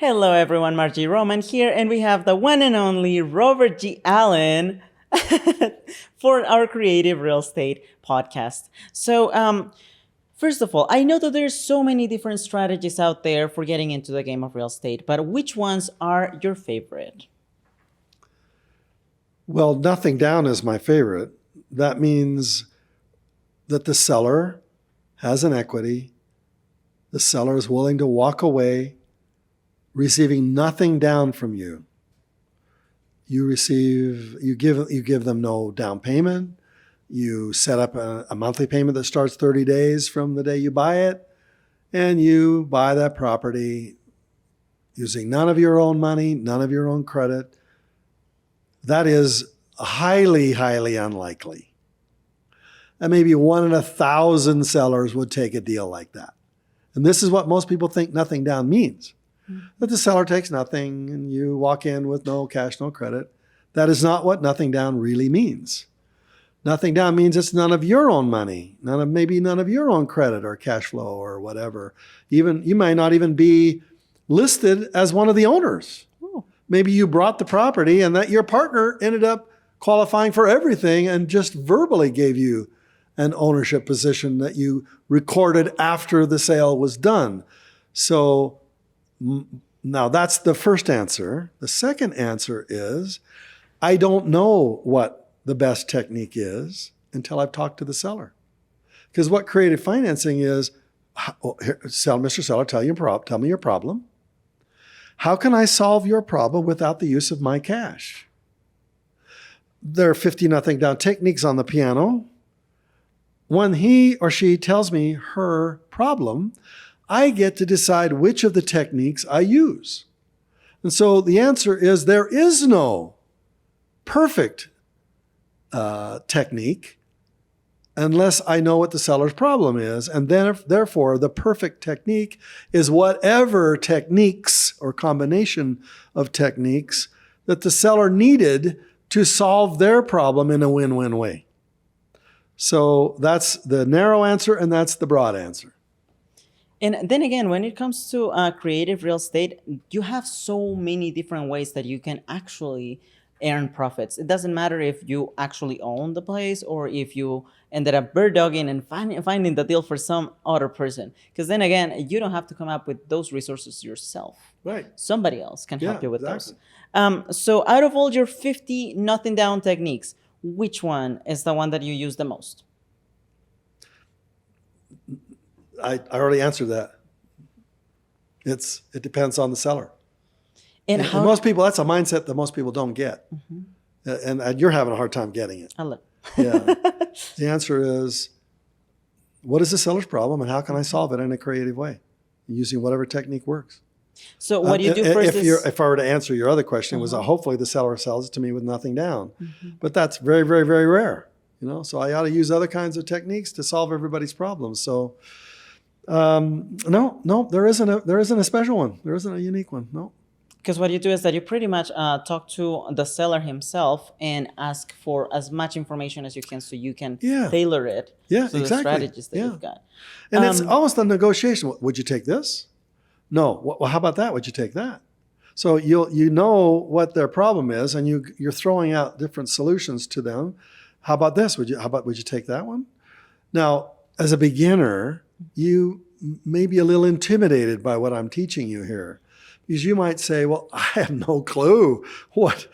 Hello, everyone. Margie Roman here, and we have the one and only Robert G. Allen for our Creative Real Estate podcast. So, first of all, I know that there's so many different strategies out there for getting into the game of real estate, but which ones are your favorite? Well, nothing down is my favorite. That means that the seller has an equity. The seller is willing to walk away, receiving nothing down from you. You give them no down payment. You set up a monthly payment that starts 30 days from the day you buy it, and you buy that property using none of your own money, none of your own credit. That is highly, highly unlikely. And maybe 1 in 1,000 sellers would take a deal like that. And this is what most people think nothing down means. That the seller takes nothing and you walk in with no cash, no credit. That is not what nothing down really means. Nothing down means it's none of your own money, maybe none of your own credit or cash flow or whatever. Even you might not even be listed as one of the owners. Maybe you brought the property and that your partner ended up qualifying for everything and just verbally gave you an ownership position that you recorded after the sale was done. So now that's the first answer. The second answer is, I don't know what the best technique is until I've talked to the seller. Because what creative financing is, Mr. Seller, tell me your problem. How can I solve your problem without the use of my cash? There are 50 nothing down techniques on the piano. When he or she tells me her problem, I get to decide which of the techniques I use. And so the answer is there is no perfect technique unless I know what the seller's problem is. And then, therefore, the perfect technique is whatever techniques or combination of techniques that the seller needed to solve their problem in a win-win way. So that's the narrow answer and that's the broad answer. And then again, when it comes to creative real estate, you have so many different ways that you can actually earn profits. It doesn't matter if you actually own the place or if you ended up bird dogging and finding the deal for some other person. Because then again, you don't have to come up with those resources yourself. Right. Somebody else can help you with exactly. those. So out of all your 50 nothing down techniques, which one is the one that you use the most? I already answered that. It depends on the seller. And most people, that's a mindset that most people don't get. Mm-hmm. And you're having a hard time getting it. Yeah. The answer is, what is the seller's problem and how can I solve it in a creative way? Using whatever technique works. So what you do first if I were to answer your other question, was hopefully the seller sells it to me with nothing down. But that's very, very, very rare. So I ought to use other kinds of techniques to solve everybody's problems. So no, there isn't a special one. There isn't a unique one. No. Because what you do is that you pretty much talk to the seller himself and ask for as much information as you can so you can tailor it to the strategies that you've got. And it's almost a negotiation. Would you take this? No. Well, how about that? Would you take that? So you know what their problem is and you're throwing out different solutions to them. How about this? Would you take that one? Now, as a beginner, you may be a little intimidated by what I'm teaching you here. Because you might say, well, I have no clue what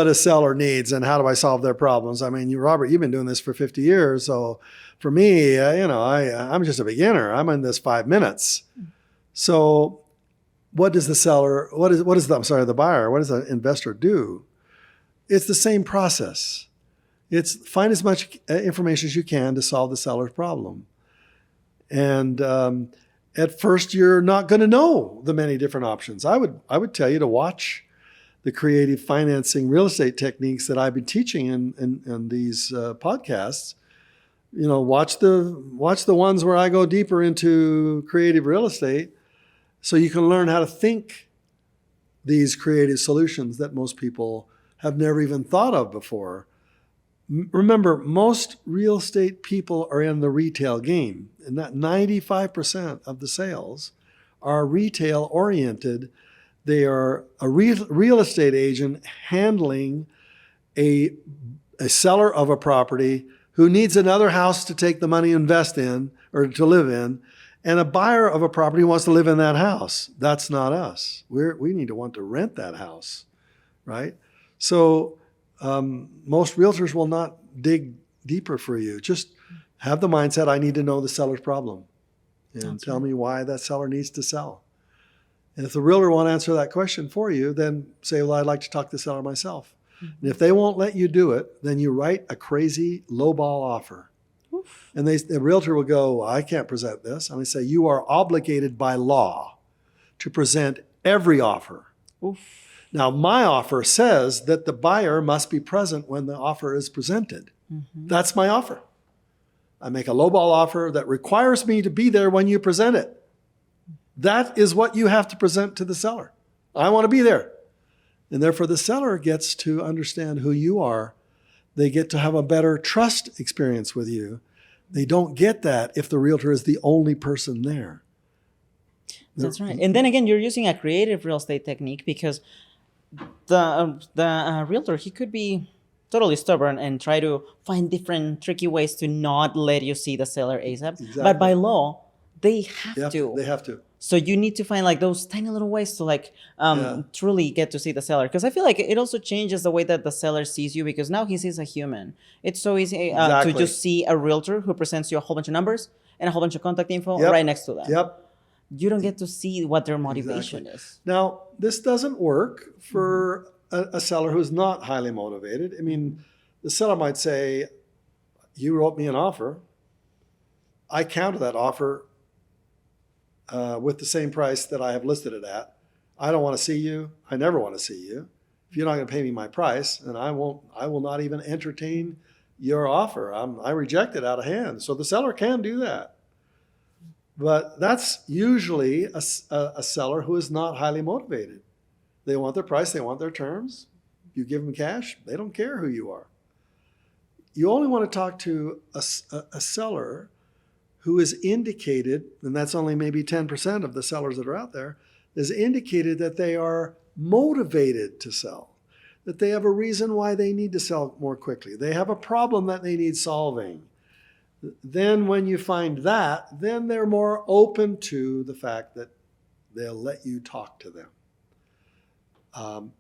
a seller needs and how do I solve their problems. I mean, Robert, you've been doing this for 50 years. So for me, I'm just a beginner. I'm in this 5 minutes. So what does the buyer, what does the investor do? It's the same process. It's find as much information as you can to solve the seller's problem. And at first, you're not going to know the many different options. I would tell you to watch the creative financing real estate techniques that I've been teaching in these podcasts. Watch the ones where I go deeper into creative real estate, so you can learn how to think these creative solutions that most people have never even thought of before. Remember, most real estate people are in the retail game, and that 95% of the sales are retail oriented. They are a real estate agent handling a seller of a property who needs another house to take the money and invest in or to live in, and a buyer of a property who wants to live in that house. That's not us. We need to want to rent that house, right? So most realtors will not dig deeper for you. Just have the mindset, I need to know the seller's problem and tell me why that seller needs to sell. And if the realtor won't answer that question for you, then say, well, I'd like to talk to the seller myself. And if they won't let you do it, then you write a crazy lowball offer. Oof. And the realtor will go, well, I can't present this. And I say, you are obligated by law to present every offer. Oof. Now, my offer says that the buyer must be present when the offer is presented. Mm-hmm. That's my offer. I make a lowball offer that requires me to be there when you present it. That is what you have to present to the seller. I want to be there. And therefore, the seller gets to understand who you are. They get to have a better trust experience with you. They don't get that if the realtor is the only person there. That's right. And then again, you're using a creative real estate technique because the realtor, he could be totally stubborn and try to find different tricky ways to not let you see the seller ASAP. Exactly. But by law, they have to. They have to. So you need to find like those tiny little ways to like truly get to see the seller. Because I feel like it also changes the way that the seller sees you because now he sees a human. It's so easy to just see a realtor who presents you a whole bunch of numbers and a whole bunch of contact info right next to them. Yep. You don't get to see what their motivation is. Now, this doesn't work for a seller who's not highly motivated. I mean, the seller might say, you wrote me an offer. I counter that offer with the same price that I have listed it at. I don't want to see you. I never want to see you. If you're not going to pay me my price, then I will not even entertain your offer. I reject it out of hand. So the seller can do that. But that's usually a seller who is not highly motivated. They want their price. They want their terms. You give them cash. They don't care who you are. You only want to talk to a seller who is indicated, and that's only maybe 10% of the sellers that are out there, is indicated that they are motivated to sell, that they have a reason why they need to sell more quickly. They have a problem that they need solving. Then when you find that, then they're more open to the fact that they'll let you talk to them.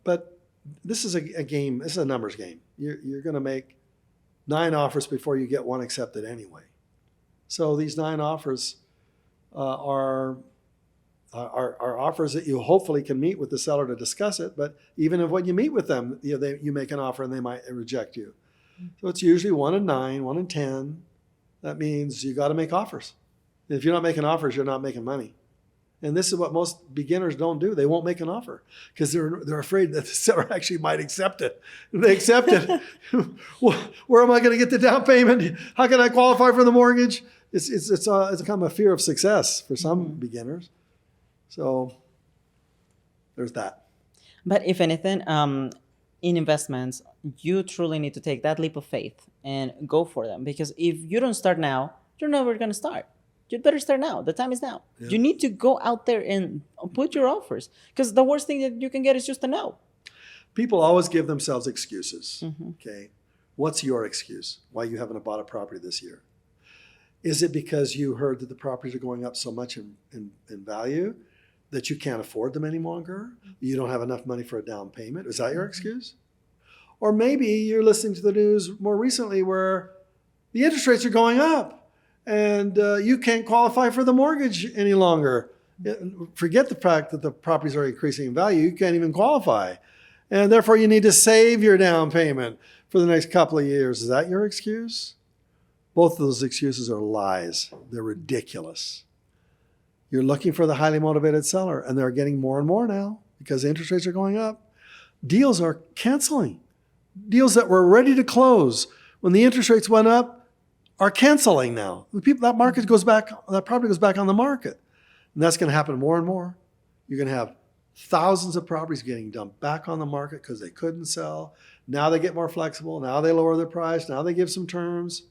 But this is a game, this is a numbers game. You're going to make 9 offers before you get one accepted anyway. So these 9 offers are offers that you hopefully can meet with the seller to discuss it. But even if when you meet with them, you make an offer and they might reject you. So it's usually 1 in 9, 1 in 10. That means you got to make offers. If you're not making offers, you're not making money. And this is what most beginners don't do. They won't make an offer because they're afraid that the seller actually might accept it. If they accept it, where am I going to get the down payment? How can I qualify for the mortgage? It's become a fear of success for some beginners. So there's that. But if anything, in investments, you truly need to take that leap of faith and go for them. Because if you don't start now, you're never going to start. You'd better start now. The time is now. Yeah. You need to go out there and put your offers. Because the worst thing that you can get is just a no. People always give themselves excuses. Okay. What's your excuse? Why you haven't bought a property this year? Is it because you heard that the properties are going up so much in value that you can't afford them any longer? You don't have enough money for a down payment? Is that your excuse? Or maybe you're listening to the news more recently where the interest rates are going up and you can't qualify for the mortgage any longer. Forget the fact that the properties are increasing in value. You can't even qualify. And therefore you need to save your down payment for the next couple of years. Is that your excuse? Both of those excuses are lies. They're ridiculous. You're looking for the highly motivated seller, and they're getting more and more now because interest rates are going up. Deals are canceling. Deals that were ready to close when the interest rates went up are canceling now. That property goes back on the market. And that's going to happen more and more. You're going to have thousands of properties getting dumped back on the market because they couldn't sell. Now they get more flexible. Now they lower their price. Now they give some terms.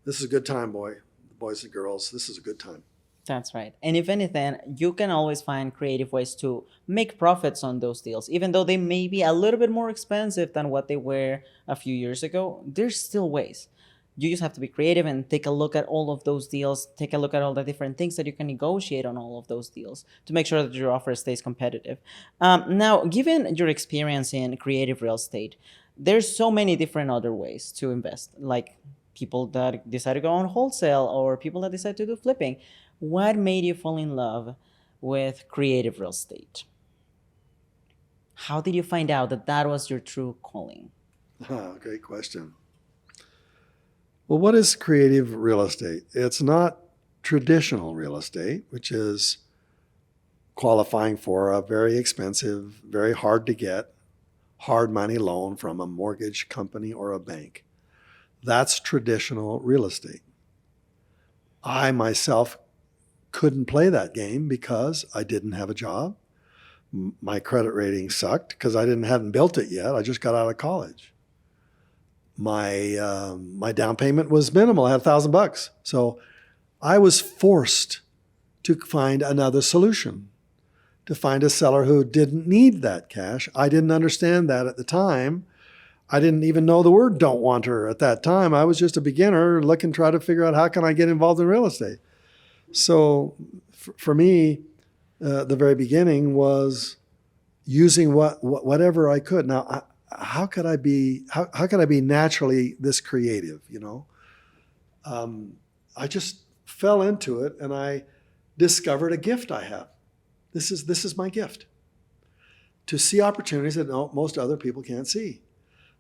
This is a good time, boys and girls. This is a good time. That's right. And if anything, you can always find creative ways to make profits on those deals. Even though they may be a little bit more expensive than what they were a few years ago, there's still ways. You just have to be creative and take a look at all of those deals, take a look at all the different things that you can negotiate on all of those deals to make sure that your offer stays competitive. Now, given your experience in creative real estate, there's so many different other ways to invest, like people that decide to go on wholesale or people that decide to do flipping. What made you fall in love with creative real estate? How did you find out that that was your true calling? Oh, great question. Well, what is creative real estate? It's not traditional real estate, which is qualifying for a very expensive, very hard to get, hard money loan from a mortgage company or a bank. That's traditional real estate. I myself couldn't play that game because I didn't have a job. My credit rating sucked because I hadn't built it yet. I just got out of college. My down payment was minimal. I had $1,000. So I was forced to find another solution, to find a seller who didn't need that cash. I didn't understand that at the time. I didn't even know the word "don't want her" at that time. I was just a beginner looking, trying to figure out how can I get involved in real estate. So for me, the very beginning was using whatever I could. Now, how could I be naturally this creative? I just fell into it, and I discovered a gift I have. This is my gift, to see opportunities that most other people can't see.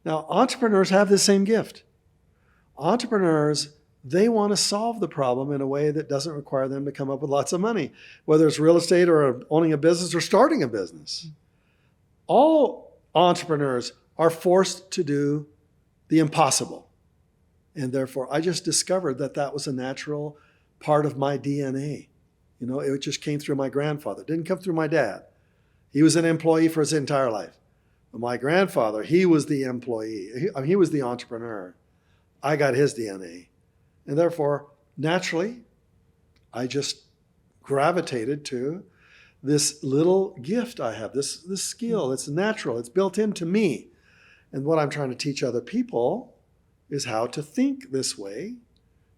Now, entrepreneurs have the same gift. Entrepreneurs, they want to solve the problem in a way that doesn't require them to come up with lots of money, whether it's real estate or owning a business or starting a business. All entrepreneurs are forced to do the impossible. And therefore, I just discovered that was a natural part of my DNA. It just came through my grandfather. It didn't come through my dad. He was an employee for his entire life. But my grandfather, he was the employee. He was the entrepreneur. I got his DNA. And therefore, naturally, I just gravitated to this little gift I have, this skill. It's natural. It's built into me. And what I'm trying to teach other people is how to think this way,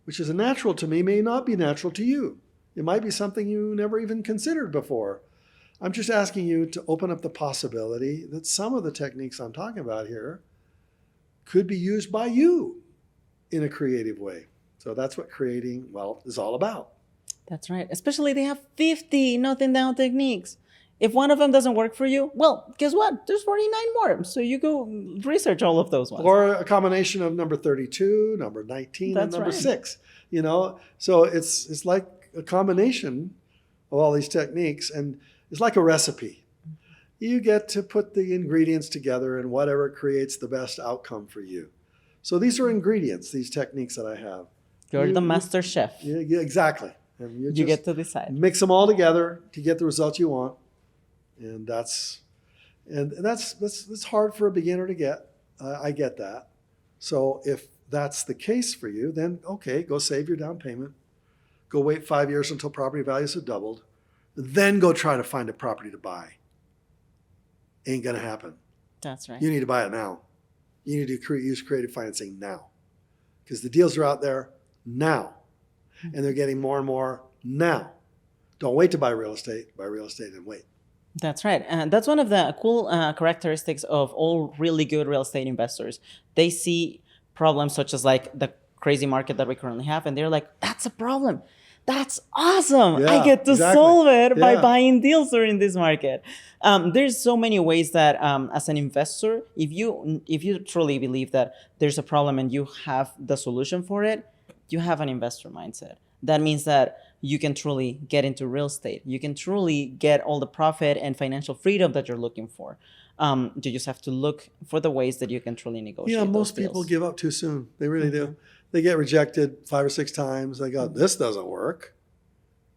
which is natural to me, may not be natural to you. It might be something you never even considered before. I'm just asking you to open up the possibility that some of the techniques I'm talking about here could be used by you in a creative way. So that's what creating wealth is all about. That's right. Especially they have 50 nothing down techniques. If one of them doesn't work for you, well, guess what? There's 49 more. So you go research all of those ones. Or a combination of number 32, number 19, and number 6. So it's like a combination of all these techniques, and it's like a recipe. You get to put the ingredients together and whatever creates the best outcome for you. So these are ingredients, these techniques that I have. You're the master chef. Yeah, exactly. And you get to decide. Mix them all together to get the results you want. And that's hard for a beginner to get. I get that. So if that's the case for you, then okay, go save your down payment. Go wait 5 years until property values have doubled. Then go try to find a property to buy. Ain't going to happen. That's right. You need to buy it now. You need to use creative financing now. Because the deals are out there now. And they're getting more and more now. Don't wait to buy real estate. Buy real estate and wait. That's right. And that's one of the cool characteristics of all really good real estate investors. They see problems such as like the crazy market that we currently have, and they're like, that's a problem. That's awesome. Yeah, I get to exactly. solve it by buying deals during this market. There's so many ways that as an investor, if you truly believe that there's a problem and you have the solution for it, you have an investor mindset. That means that you can truly get into real estate. You can truly get all the profit and financial freedom that you're looking for. You just have to look for the ways that you can truly negotiate. Yeah, most people give up too soon. They really do. They get rejected 5 or 6 times. They go, this doesn't work.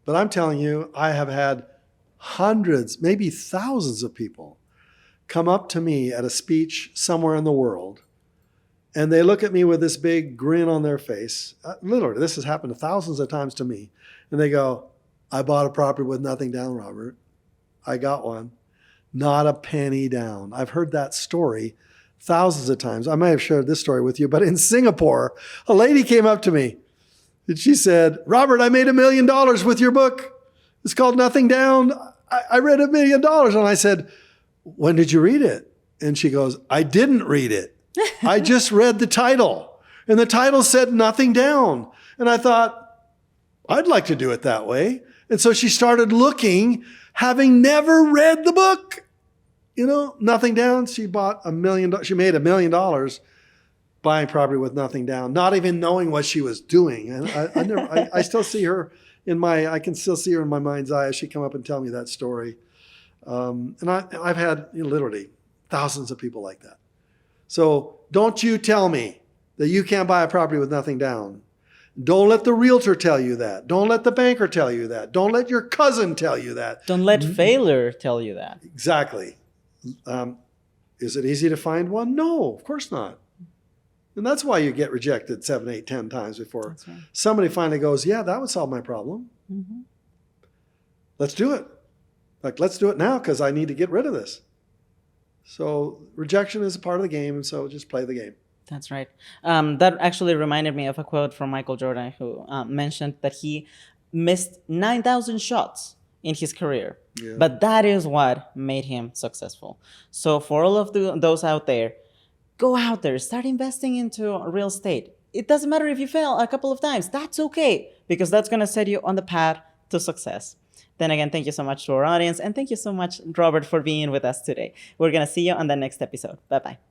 But I'm telling you, I have had hundreds, maybe thousands of people come up to me at a speech somewhere in the world, and they look at me with this big grin on their face. Literally, this has happened thousands of times to me. And they go, I bought a property with nothing down, Robert. I got one. Not a penny down. I've heard that story thousands of times. I may have shared this story with you, but in Singapore, a lady came up to me and she said, Robert, I made $1 million with your book. It's called Nothing Down. I read $1 million. And I said, when did you read it? And she goes, I didn't read it. I just read the title. And the title said Nothing Down. And I thought, I'd like to do it that way. And so she started looking, having never read the book. Nothing down. She bought $1 million. She made $1 million buying property with nothing down, not even knowing what she was doing. And I still see her I can still see her in my mind's eye as she come up and tell me that story. And I've had literally thousands of people like that. So don't you tell me that you can't buy a property with nothing down. Don't let the realtor tell you that. Don't let the banker tell you that. Don't let your cousin tell you that. Don't let failure tell you that. Exactly. Is it easy to find one? No, of course not. And that's why you get rejected 7, 8, 10 times before somebody finally goes, yeah, that would solve my problem. Mm-hmm. Let's do it. Let's do it now because I need to get rid of this. So rejection is a part of the game, and so just play the game. That's right. That actually reminded me of a quote from Michael Jordan, who mentioned that he missed 9,000 shots in his career. Yeah. But that is what made him successful. So for all of those out there, go out there, start investing into real estate. It doesn't matter if you fail a couple of times. That's okay, because that's going to set you on the path to success. Then again, thank you so much to our audience. And thank you so much, Robert, for being with us today. We're going to see you on the next episode. Bye-bye.